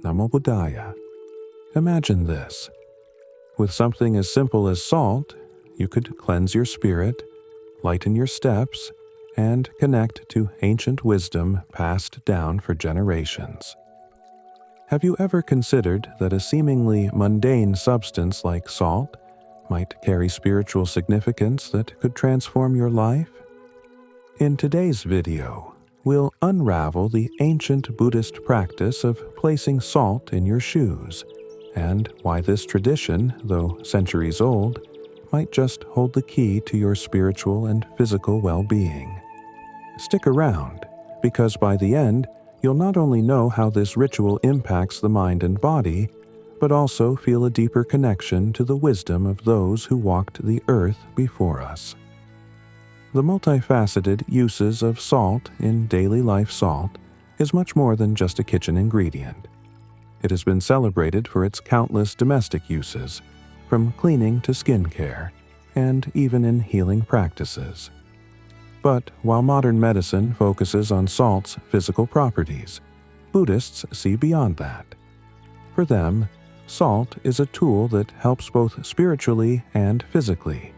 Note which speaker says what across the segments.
Speaker 1: Namo Buddhaya. Imagine this. With something as simple as salt, you could cleanse your spirit, lighten your steps, and connect to ancient wisdom passed down for generations. Have you ever considered that a seemingly mundane substance like salt might carry spiritual significance that could transform your life? In today's video, we'll unravel the ancient Buddhist practice of placing salt in your shoes, and why this tradition, though centuries old, might just hold the key to your spiritual and physical well-being. Stick around, because by the end, you'll not only know how this ritual impacts the mind and body, but also feel a deeper connection to the wisdom of those who walked the earth before us. The multifaceted uses of salt in daily life salt is much more than just a kitchen ingredient. It has been celebrated for its countless domestic uses, from cleaning to skincare, and even in healing practices. But while modern medicine focuses on salt's physical properties, Buddhists see beyond that. For them, salt is a tool that helps both spiritually and physically,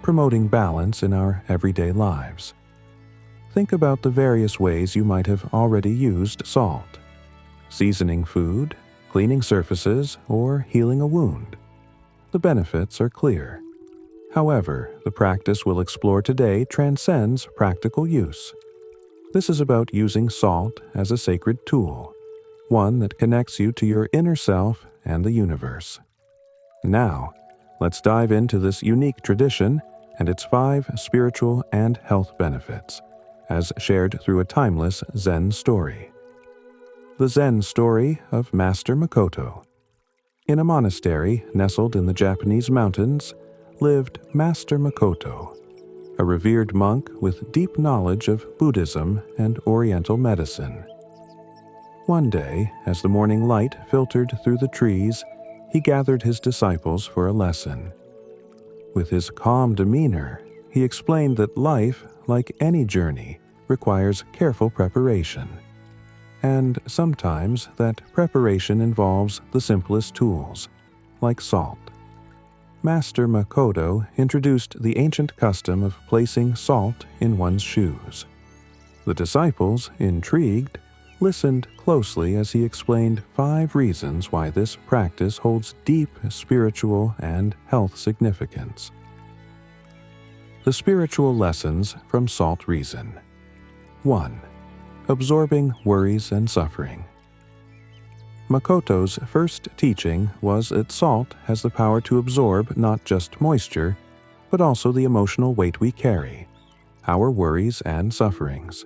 Speaker 1: promoting balance in our everyday lives. Think about the various ways you might have already used salt: seasoning food, cleaning surfaces, or healing a wound. The benefits are clear. However, the practice we'll explore today transcends practical use. This is about using salt as a sacred tool, one that connects you to your inner self and the universe. Now, let's dive into this unique tradition and its 5 spiritual and health benefits, as shared through a timeless Zen story. The Zen story of Master Makoto. In a monastery nestled in the Japanese mountains lived Master Makoto, a revered monk with deep knowledge of Buddhism and Oriental medicine. One day, as the morning light filtered through the trees, he gathered his disciples for a lesson. With his calm demeanor, he explained that life, like any journey, requires careful preparation, and sometimes that preparation involves the simplest tools, like salt. Master Makoto introduced the ancient custom of placing salt in one's shoes. The disciples, intrigued, listened closely as he explained 5 reasons why this practice holds deep spiritual and health significance. The spiritual lessons from Salt Reason. 1. Absorbing worries and suffering. Makoto's first teaching was that salt has the power to absorb not just moisture, but also the emotional weight we carry, our worries and sufferings.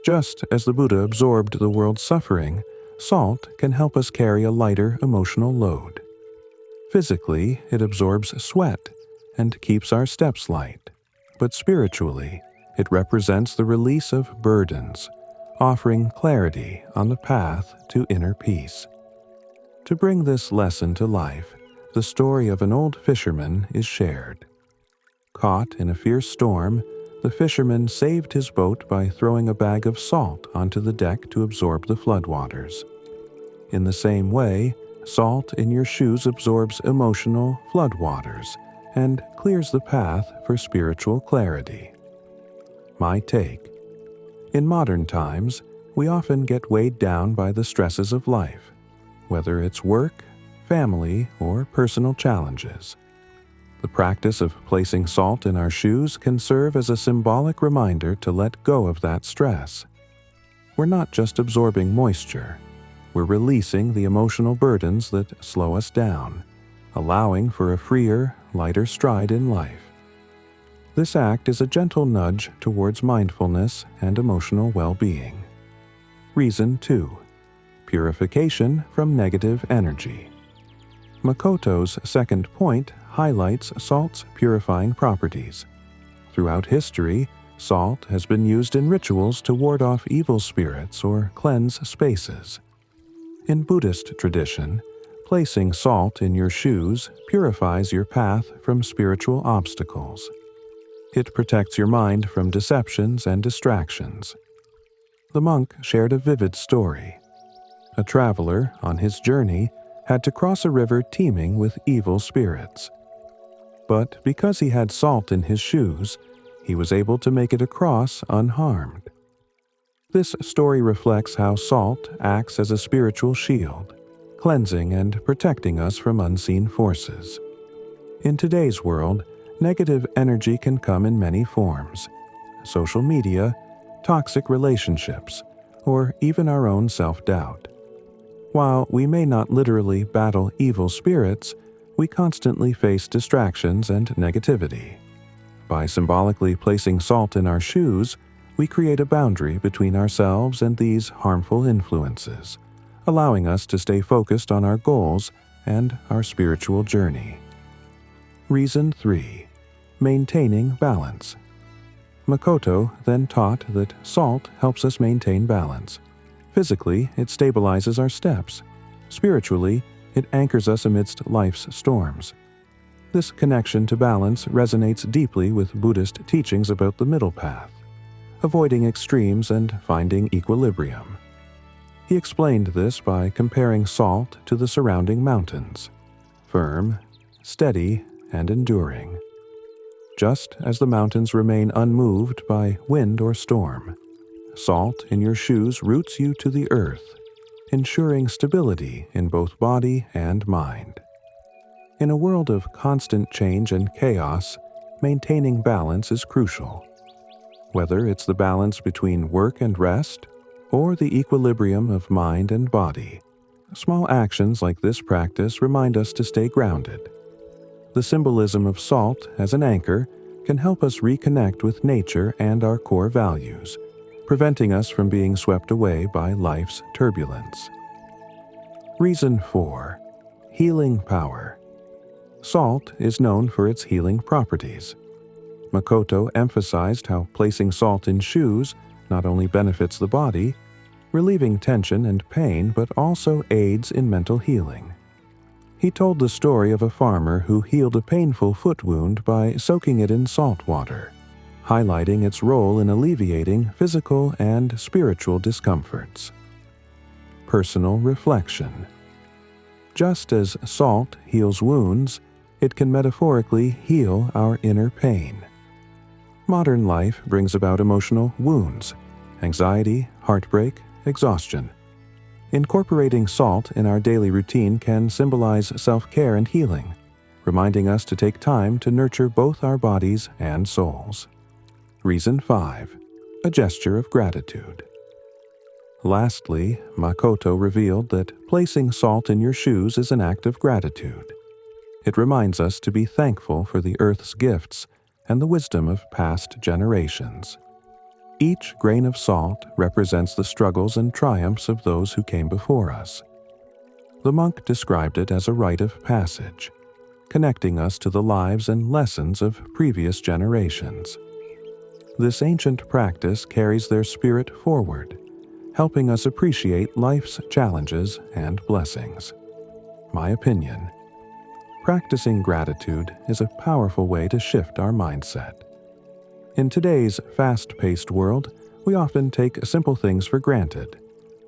Speaker 1: Just as the Buddha absorbed the world's suffering, salt can help us carry a lighter emotional load. Physically, it absorbs sweat and keeps our steps light, but spiritually, it represents the release of burdens, offering clarity on the path to inner peace. To bring this lesson to life, the story of an old fisherman is shared. Caught in a fierce storm, the fisherman saved his boat by throwing a bag of salt onto the deck to absorb the floodwaters. In the same way, salt in your shoes absorbs emotional floodwaters and clears the path for spiritual clarity. My take. In modern times, we often get weighed down by the stresses of life, whether it's work, family, or personal challenges. The practice of placing salt in our shoes can serve as a symbolic reminder to let go of that stress. We're not just absorbing moisture, we're releasing the emotional burdens that slow us down, allowing for a freer, lighter stride in life. This act is a gentle nudge towards mindfulness and emotional well-being. Reason 2. Purification from negative energy. Makoto's second point highlights salt's purifying properties. Throughout history, salt has been used in rituals to ward off evil spirits or cleanse spaces. In Buddhist tradition, placing salt in your shoes purifies your path from spiritual obstacles. It protects your mind from deceptions and distractions. The monk shared a vivid story. A traveler, on his journey, had to cross a river teeming with evil spirits. But because he had salt in his shoes, he was able to make it across unharmed. This story reflects how salt acts as a spiritual shield, cleansing and protecting us from unseen forces. In today's world, negative energy can come in many forms: social media, toxic relationships, or even our own self-doubt. While we may not literally battle evil spirits, we constantly face distractions and negativity. By symbolically placing salt in our shoes, we create a boundary between ourselves and these harmful influences, allowing us to stay focused on our goals and our spiritual journey. Reason 3. Maintaining balance. Makoto then taught that salt helps us maintain balance. Physically, it stabilizes our steps. Spiritually, it anchors us amidst life's storms. This connection to balance resonates deeply with Buddhist teachings about the middle path, avoiding extremes and finding equilibrium. He explained this by comparing salt to the surrounding mountains: firm, steady, and enduring. Just as the mountains remain unmoved by wind or storm, salt in your shoes roots you to the earth, ensuring stability in both body and mind. In a world of constant change and chaos, maintaining balance is crucial. Whether it's the balance between work and rest, or the equilibrium of mind and body, small actions like this practice remind us to stay grounded. The symbolism of salt as an anchor can help us reconnect with nature and our core values, preventing us from being swept away by life's turbulence. Reason 4. Healing power. Salt is known for its healing properties. Makoto emphasized how placing salt in shoes not only benefits the body, relieving tension and pain, but also aids in mental healing. He told the story of a farmer who healed a painful foot wound by soaking it in salt water, highlighting its role in alleviating physical and spiritual discomforts. Personal reflection. Just as salt heals wounds, it can metaphorically heal our inner pain. Modern life brings about emotional wounds, anxiety, heartbreak, exhaustion. Incorporating salt in our daily routine can symbolize self-care and healing, reminding us to take time to nurture both our bodies and souls. Reason 5. A gesture of gratitude. Lastly, Makoto revealed that placing salt in your shoes is an act of gratitude. It reminds us to be thankful for the earth's gifts and the wisdom of past generations. Each grain of salt represents the struggles and triumphs of those who came before us. The monk described it as a rite of passage, connecting us to the lives and lessons of previous generations. This ancient practice carries their spirit forward, helping us appreciate life's challenges and blessings. My opinion: practicing gratitude is a powerful way to shift our mindset. In today's fast-paced world, we often take simple things for granted,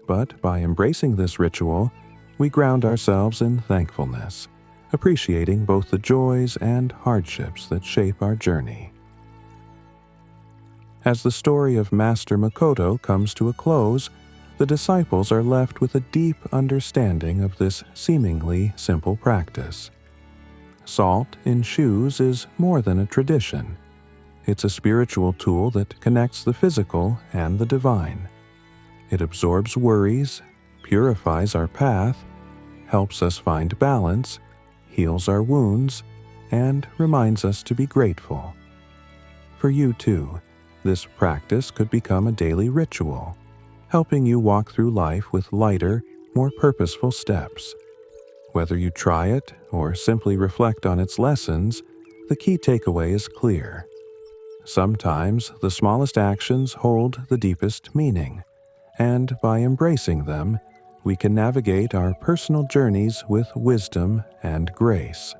Speaker 1: but by embracing this ritual, we ground ourselves in thankfulness, appreciating both the joys and hardships that shape our journey. As the story of Master Makoto comes to a close, the disciples are left with a deep understanding of this seemingly simple practice. Salt in shoes is more than a tradition. It's a spiritual tool that connects the physical and the divine. It absorbs worries, purifies our path, helps us find balance, heals our wounds, and reminds us to be grateful. For you too, this practice could become a daily ritual, helping you walk through life with lighter, more purposeful steps. Whether you try it or simply reflect on its lessons, the key takeaway is clear. Sometimes the smallest actions hold the deepest meaning, and by embracing them, we can navigate our personal journeys with wisdom and grace.